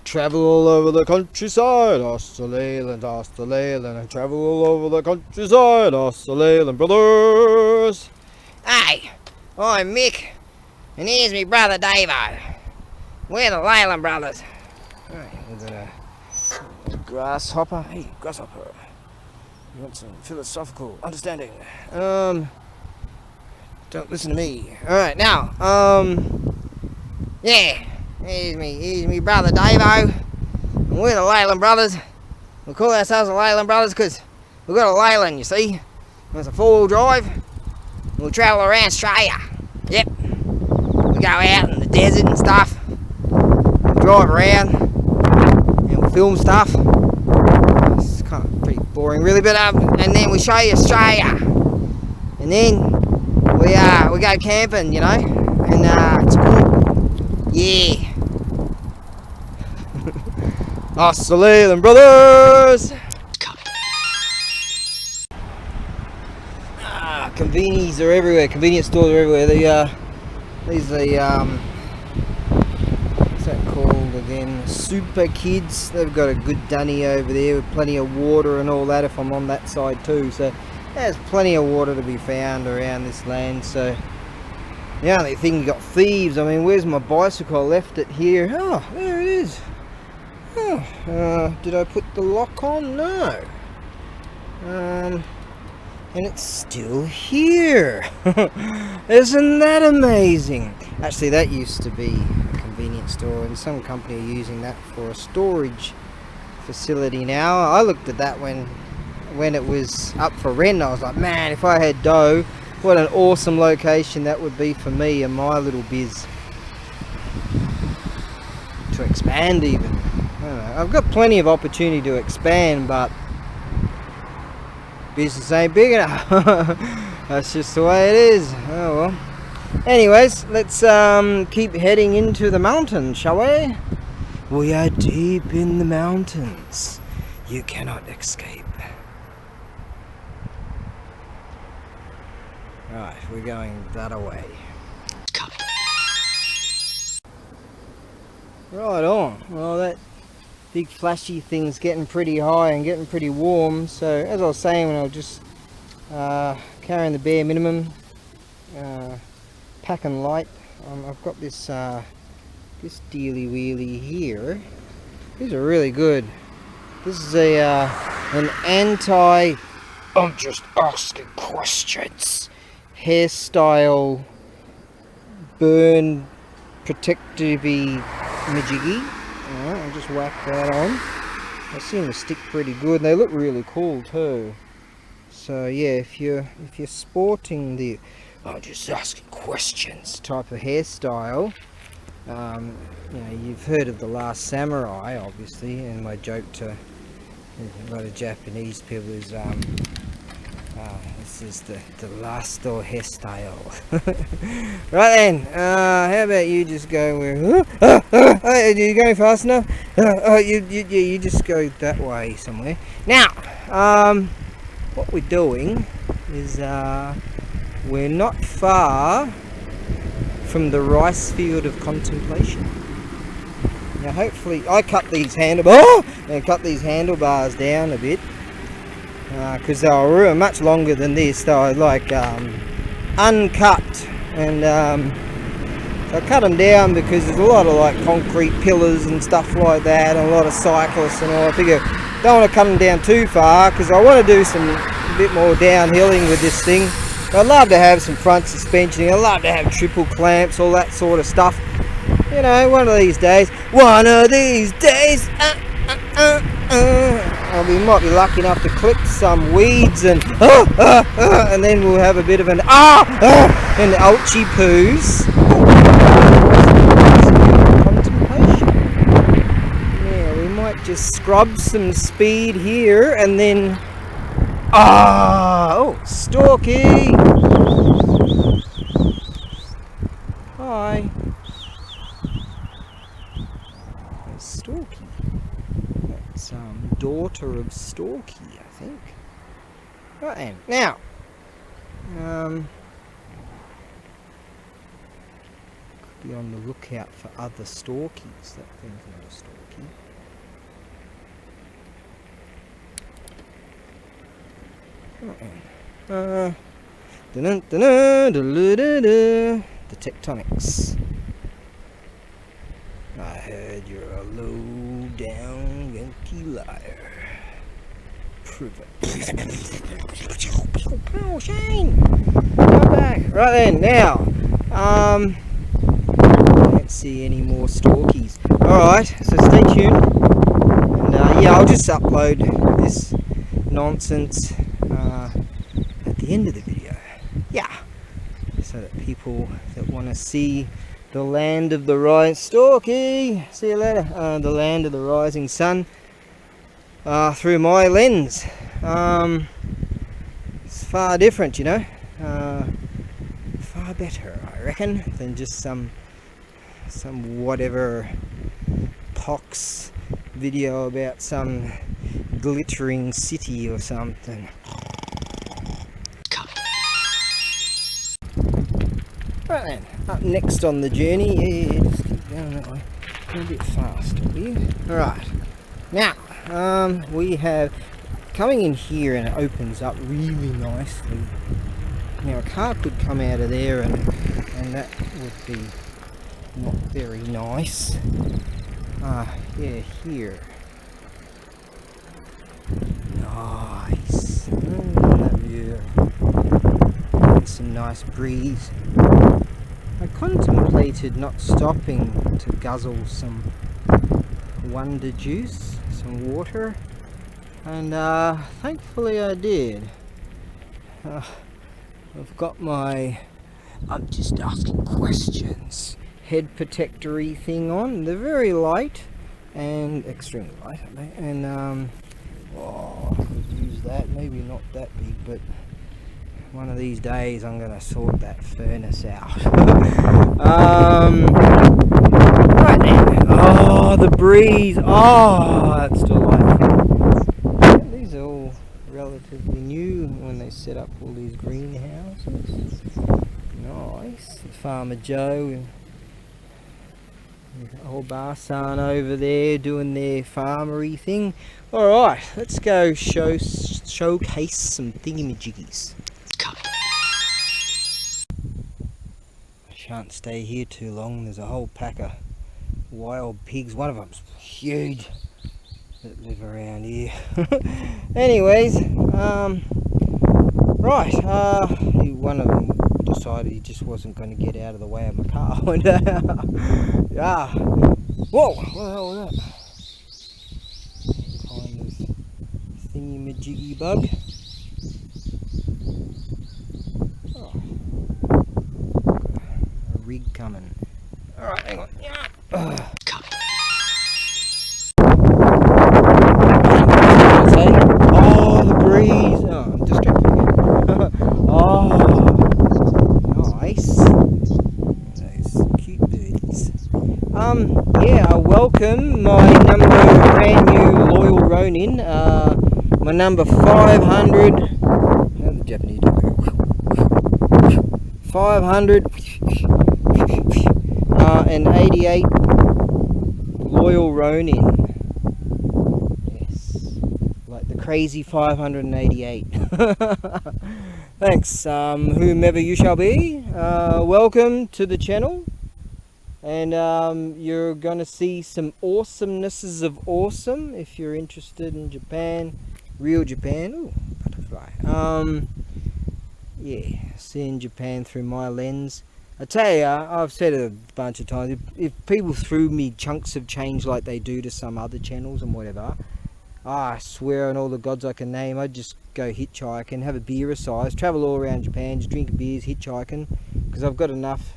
Travel all over the countryside, Australian, and travel all over the countryside, Australian brothers. Hey, I'm Mick, and here's me brother Davo. We're the Leyland brothers. Hey, is it a grasshopper? Hey, grasshopper. You want some philosophical understanding? Don't listen to me. Alright, now, yeah, here's me brother Davo, and we're the Leyland brothers. We call ourselves the Leyland brothers because we've got a Leyland, you see. It's a 4-wheel drive. We'll travel around Australia. Yep. We go out in the desert and stuff. We'll drive around and we'll film stuff. It's kind of pretty boring, really, but and then we show you Australia. And then we go camping, you know, and it's cool. Yeah. Australian brothers. Conveniences are everywhere. Convenience stores are everywhere. These are what's that called again? Super Kids. They've got a good dunny over there with plenty of water and all that. If I'm on that side too, so there's plenty of water to be found around this land. So the only thing, you got thieves. I mean, where's my bicycle? I left it here. Oh, there it is. Oh, did I put the lock on? No. And it's still here. Isn't that amazing? Actually, that used to be a convenience store, and some company are using that for a storage facility now. I looked at that when it was up for rent. I was like, man, if I had dough, what an awesome location that would be for me and my little biz. To expand even. I don't know. I've got plenty of opportunity to expand, but business ain't big enough. That's just the way it is. Oh well. Anyways, let's keep heading into the mountains, shall we? We are deep in the mountains. You cannot escape. Right, we're going that way. Right on. Well, that big flashy thing's getting pretty high and getting pretty warm, so as I was saying, when I was just carrying the bare minimum, packing light, I've got this this dealy wheelie here. These are really good. This is an anti I'm just asking questions hairstyle burn protective-y majiggy. Alright, I'll just whack that on. They seem to stick pretty good, and they look really cool too. So yeah, if you're sporting the I'm just asking questions type of hairstyle, you know, you've heard of The Last Samurai, obviously, and my joke to a lot of Japanese people is This is the last door hairstyle. Right then, how about you just go where? Are you going fast enough? You just go that way somewhere. Now, what we're doing is we're not far from the rice field of contemplation. Now, hopefully, I cut these handlebars down a bit. Because they were much longer than this. They were like uncut, and so I cut them down because there's a lot of like concrete pillars and stuff like that, and a lot of cyclists and all. I figure don't want to cut them down too far because I want to do a bit more downhilling with this thing. I'd love to have some front suspension. I'd love to have triple clamps, all that sort of stuff. You know, one of these days. We might be lucky enough to clip some weeds and then we'll have a bit of an and ouchie poos. Contemplation. Yeah, we might just scrub some speed here and then Storky. Hi. There's Storky. That's daughter of Storky, I think. Right then, now, could be on the lookout for other Storkies. That thing's not a Storky. Right then. The tectonics. I heard you're a low-down Yankee liar. Prove it. Oh, Shane! Come back. Right then, now, I don't see any more Storkies. Alright, so stay tuned. And yeah, I'll just upload this nonsense at the end of the video. Yeah. So that people that want to see the land of the rising Storky, see you later. The land of the rising sun through my lens. It's far different, you know. Far better, I reckon, than just some whatever pox video about some glittering city or something. Right then, up next on the journey, yeah, just keep going that way, a bit faster here. Alright, now, we have, coming in here and it opens up really nicely. Now a car could come out of there and that would be not very nice. Yeah, here. Nice. Some nice breeze. I contemplated not stopping to guzzle some wonder juice, some water, and thankfully I did. I've got my I'm just asking questions head protectory thing on. They're very light and extremely light, aren't they? And I could use that, maybe not that big, but one of these days I'm gonna sort that furnace out. Right then. Oh, the breeze. Oh, that's delightful. Yeah, these are all relatively new when they set up all these greenhouses. Nice. Farmer Joe and old Barsan over there doing their farmery thing. Alright, let's go showcase some thingamajiggies. I shan't stay here too long. There's a whole pack of wild pigs. One of them's huge that live around here. Anyways, right, one of them decided he just wasn't going to get out of the way of my car. Yeah. Whoa, what the hell was that? Kind of thingy-majiggy bug. Oh. A rig coming. Alright, hang on. Yeah. Oh, the breeze. Oh, I'm distracted again. my number, brand new loyal Ronin, my number 500, how the Japanese do it? 588 loyal Ronin. Yes, like the crazy 588. Thanks, whomever you shall be. Welcome to the channel. And you're going to see some awesomenesses of awesome if you're interested in Japan, real Japan. Ooh, butterfly. Yeah, seeing Japan through my lens. I tell you, I've said it a bunch of times, if people threw me chunks of change like they do to some other channels and whatever, I swear on all the gods I can name, I'd just go hitchhiking, have a beer a size, travel all around Japan, just drink beers, hitchhiking, because I've got enough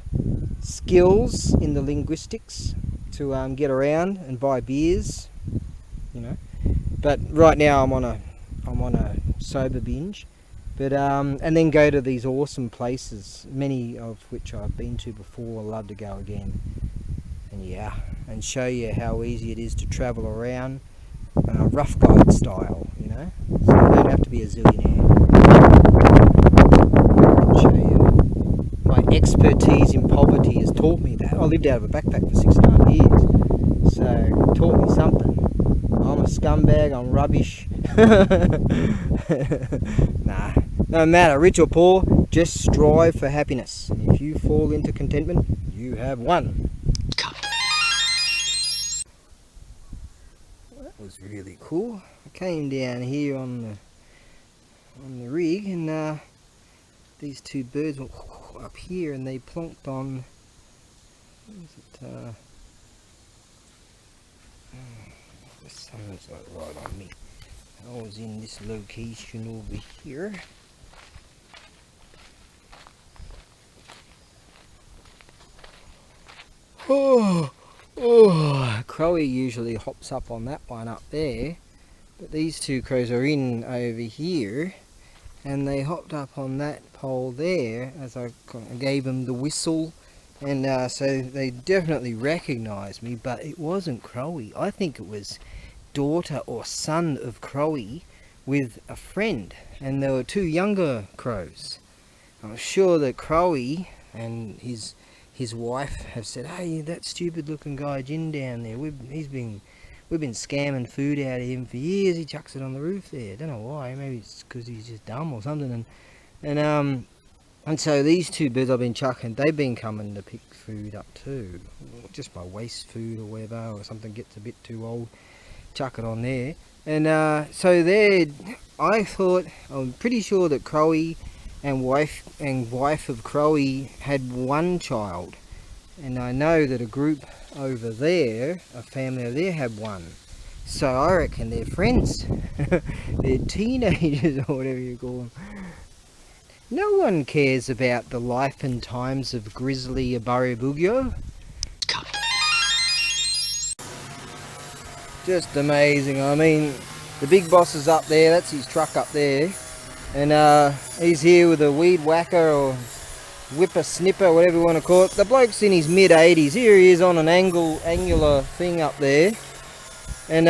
skills in the linguistics to get around and buy beers, you know. But right now I'm on a sober binge, but and then go to these awesome places, many of which I've been to before. Love to go again, and yeah, and show you how easy it is to travel around, rough guide style, you know. So you don't have to be a zillionaire. I'll show you. My expertise in poverty has taught me that. I lived out of a backpack for 6.5 years, so it taught me something. I'm a scumbag, I'm rubbish. Nah, no matter, rich or poor, just strive for happiness. And if you fall into contentment, you have won. That was really cool. I came down here on the rig, and these two birds were up here, and they plonked on, what is it, the sun's not right on me. I was in this location over here. Oh, Crowie usually hops up on that one up there, but these two crows are in over here, and they hopped up on that pole there as I gave them the whistle, and so they definitely recognized me, but it wasn't Crowie. I think it was daughter or son of Crowie with a friend, and there were two younger crows. I'm sure that Crowie and his wife have said, "Hey, that stupid looking guy Jin down there, we've been scamming food out of him for years. He chucks it on the roof there. Don't know why. Maybe it's because he's just dumb or something." And so these two birds I've been chucking, they've been coming to pick food up too. Just my waste food or whatever, or something gets a bit too old, chuck it on there. And so I'm pretty sure that Crowie and wife of Crowie had one child. And I know that a group over there, a family over there, had one. So I reckon they're friends. They're teenagers or whatever you call them. No one cares about the life and times of grizzly ABAREBUGYO. Just amazing. I mean, the big boss is up there, that's his truck up there. And he's here with a weed whacker or whipper snipper, whatever you want to call it. The bloke's in his mid-80s. Here he is on an angular thing up there, and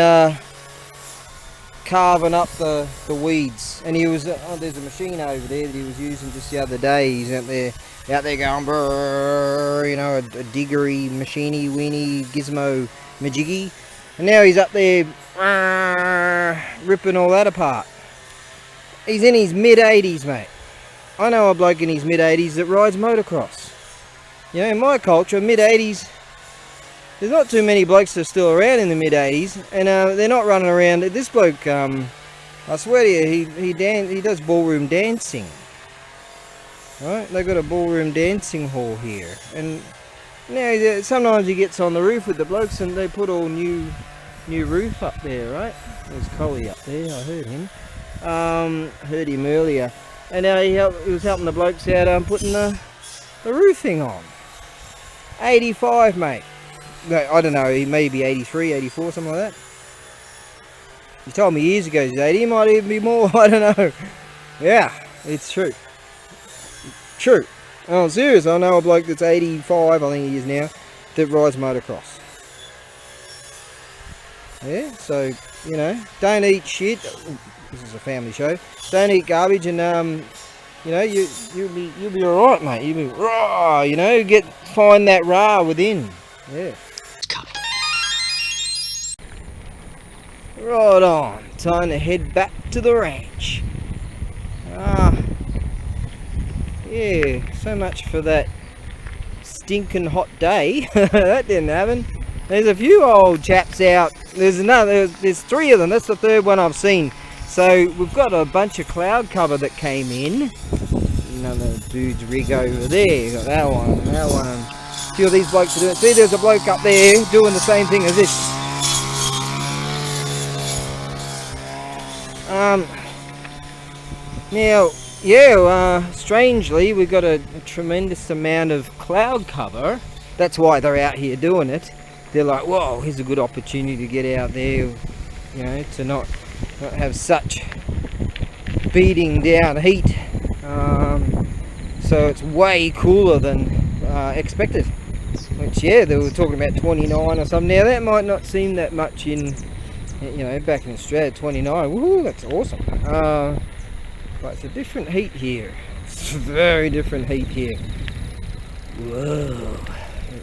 carving up the weeds. And he was there's a machine over there that he was using just the other day. He's out there going brrr, you know, a diggery, machiney, weenie, gizmo, majiggy. And now he's up there ripping all that apart. He's in his mid-80s, mate. I know a bloke in his mid-80s that rides motocross. You know, in my culture, mid-80s, there's not too many blokes that are still around in the mid-80s, and they're not running around. This bloke, I swear to you, he does ballroom dancing. Right? They've got a ballroom dancing hall here, and now sometimes he gets on the roof with the blokes, and they put all new roof up there, right? There's Coley up there. I heard him. Heard him earlier, and he was helping the blokes out putting the roofing on. 85, mate. No, I don't know, he may be 83, 84, something like that. He told me years ago he's 80, he might even be more, I don't know. Yeah, it's true. True. Oh, I'm serious, I know a bloke that's 85, I think he is now, that rides motocross. Yeah, so, you know, don't eat shit. This is a family show. Don't eat garbage, and you know, you'll be all right, mate. You'll be raw. You know, find that raw within. Yeah. Right on. Time to head back to the ranch. Yeah. So much for that stinking hot day. That didn't happen. There's a few old chaps out. There's 3 of them. That's the 3rd one I've seen. So we've got a bunch of cloud cover that came in. Another dude's rig over there. You got that one. A few of these blokes are doing. See, there's a bloke up there doing the same thing as this. Now, yeah, strangely, we've got a tremendous amount of cloud cover. That's why they're out here doing it. They're like, whoa, here's a good opportunity to get out there, you know, to not have such beating down heat. So it's way cooler than expected. Which, yeah, they were talking about 29 or something. Now, that might not seem that much in, you know, back in Australia, 29. Woohoo, that's awesome. But it's a different heat here. It's a very different heat here. Whoa.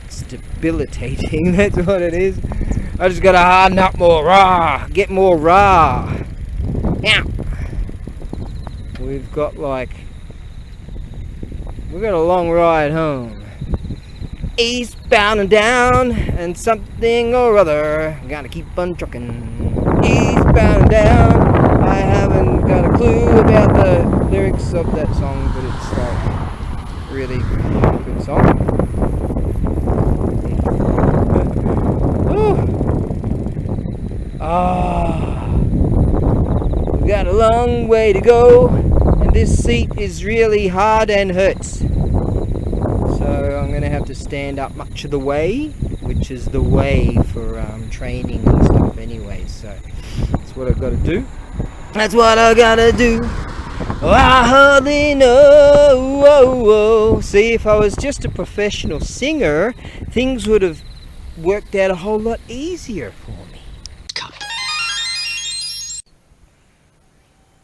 It's debilitating, that's what it is. I just gotta harden up more, get more raw. Now, we've got a long ride home. Eastbound and down, and something or other. Gotta keep on trucking. Eastbound and down. I haven't got a clue about the lyrics of that song, but it's like really good song. We've got a long way to go, and this seat is really hard and hurts. So I'm going to have to stand up much of the way, which is the way for training and stuff anyway. So that's what I've got to do. That's what I gotta do. I hardly know. See, if I was just a professional singer, things would have worked out a whole lot easier for me.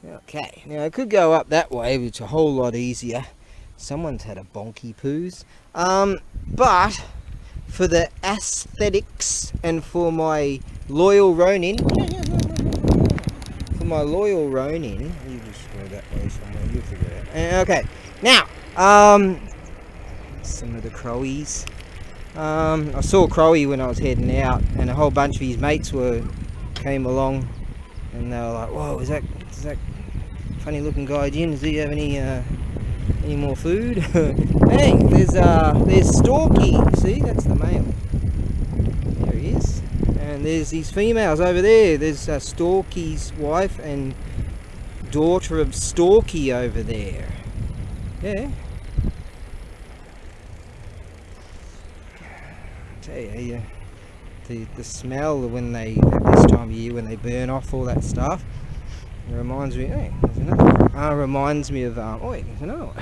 Okay, now I could go up that way, which is a whole lot easier. Someone's had a bonky poos. But for the aesthetics and for my loyal Ronin, you just go that way somewhere, you'll figure it out. Okay, now, some of the crowies. I saw Crowy when I was heading out, and a whole bunch of his mates came along, and they were like, "Whoa, is that funny looking guy Jim? Does he have any more food?" Hey, there's Storky. See, that's the male. There he is. And there's these females over there. There's Storky's wife and daughter of Storky over there. Yeah. Tell you, the smell when at this time of year when they burn off all that stuff, it reminds me. Hey, there's another. Reminds me of. Oh, wait, there's another one.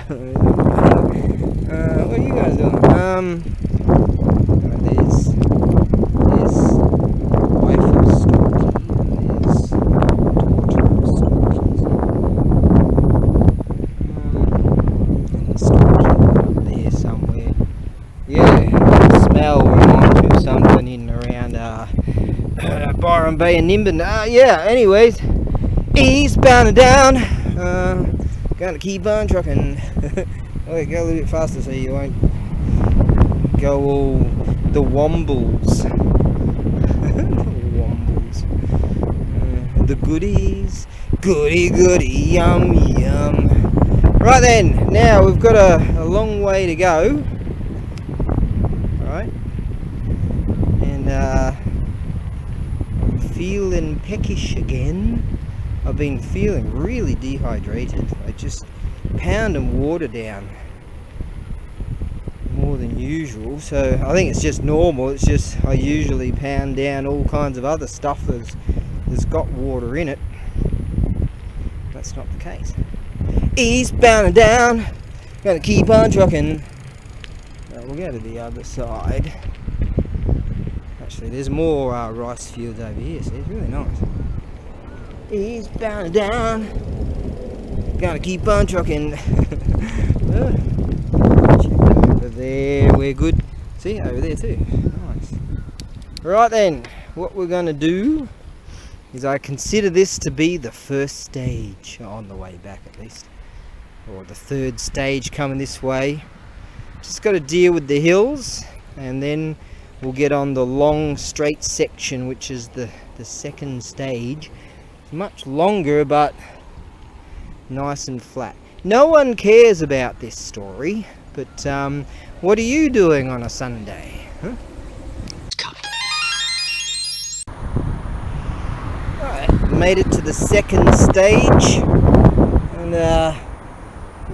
What are you guys doing? There's wife of Storky and there's daughter of Storky. And Storky up there somewhere. Yeah, the smell reminds me of something in around Byron Bay and Nimbin. Yeah, anyways, eastbound and down. Gonna keep on trucking. Okay, go a little bit faster so you won't go all the wombles. The goodies. Goody, yum, yum. Right then, now we've got a long way to go. Alright. And I'm feeling peckish again. I've been feeling really dehydrated. I just pounding water down more than usual, so I think it's just normal. It's just I usually pound down all kinds of other stuff that's got water in it. That's not the case. Eastbound and down, gonna keep on trucking. We'll go to the other side. That actually. There's more rice fields over here, so it's really nice. Eastbound and down. Gonna keep on trucking. Over there, we're good. See, over there too. Nice. Right then, what we're gonna do is I consider this to be the first stage, on the way back at least. Or the third stage coming this way. Just got to deal with the hills, and then we'll get on the long straight section, which is the second stage. Much longer, but nice and flat. No one cares about this story, but what are you doing on a Sunday? Huh? Right, made it to the second stage, and a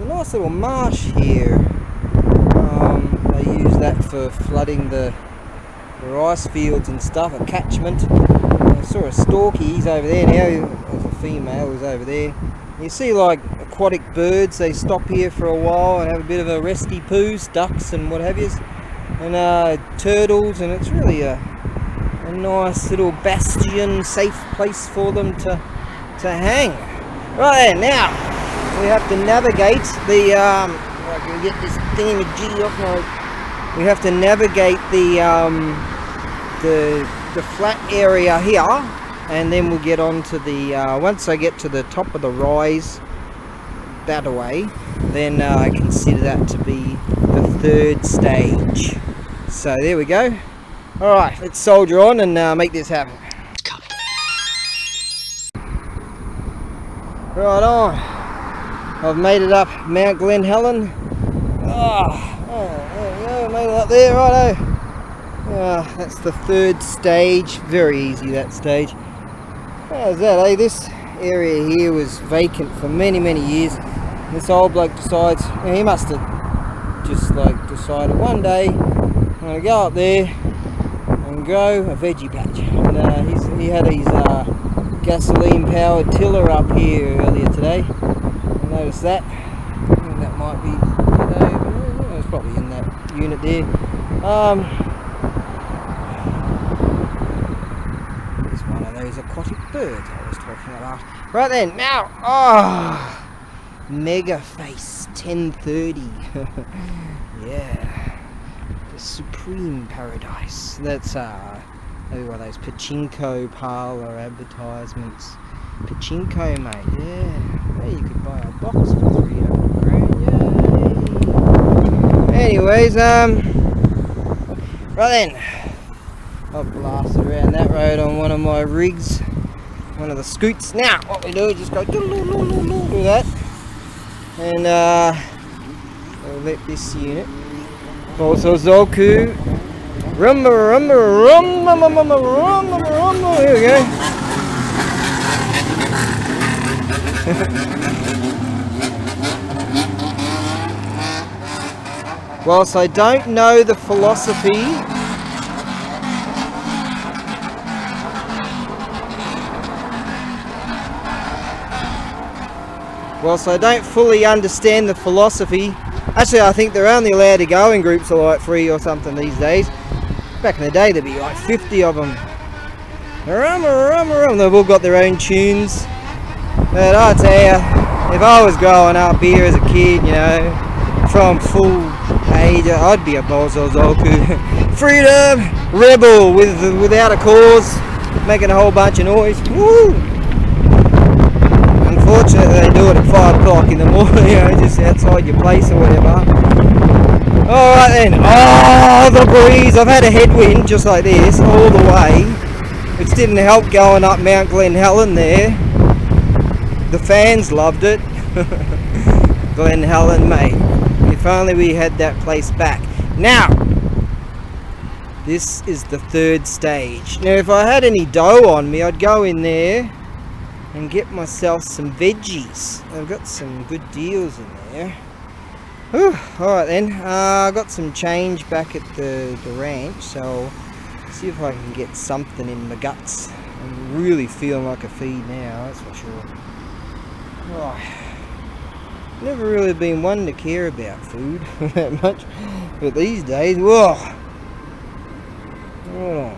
nice little marsh here. They use that for flooding the rice fields and stuff, a catchment. I saw a storkie, he's over there now, there's a female who's over there. You see like aquatic birds, they stop here for a while and have a bit of a resty poos, ducks and what have yous, and turtles, and it's really a nice little bastion, safe place for them to hang. Right there, now we have to navigate the, I can get this thingy-majiggy off my... We have to navigate the flat area here, and then we'll get on to the, once I get to the top of the rise that way, then I consider that to be the third stage. So there we go. Alright, let's soldier on and make this happen. Right on. I've made it up Mount Glen Helen. There we go, made it up there, righto. That's the third stage. Very easy, that stage. How's that, eh? This area here was vacant for many years. This old bloke decides, he must have just like decided one day I'm going to go up there and grow a veggie patch. And he had his gasoline powered tiller up here earlier today. I noticed that. I think that might be, it's probably in that unit there. There's one of those aquatic birds I was talking about. Right then, now, mega face 1030. Yeah, the supreme paradise. That's maybe one of those pachinko parlor advertisements. Pachinko, mate. Yeah, hey, you could buy a box for 300 grand. Yay. Anyways, right then, I'll blast around that road on one of my rigs, one of the scoots. Now, what we do is just go do that, and we'll let this unit also Zoku rumba. Here we go. Whilst I don't know the philosophy whilst I don't fully understand the philosophy, actually I think they're only allowed to go in groups of like 3 or something these days. Back in the day there'd be like 50 of them. They've all got their own tunes. But I tell you, if I was growing up here as a kid, you know, from full age, I'd be a Bozo Zoku. Freedom! Rebel without a cause, making a whole bunch of noise. Woo! Unfortunately, they do it at 5 o'clock in the morning, you know, just outside your place or whatever. Alright then, the breeze. I've had a headwind just like this all the way, which didn't help going up Mount Glen Helen there. The fans loved it. Glen Helen, mate. If only we had that place back. Now, this is the third stage. Now, if I had any dough on me, I'd go in there and get myself some veggies. I've got some good deals in there. Alright then, I got some change back at the ranch, so see if I can get something in my guts. I'm really feeling like a feed now, that's for sure. Oh, never really been one to care about food that much, but these days, whoa. Hold on.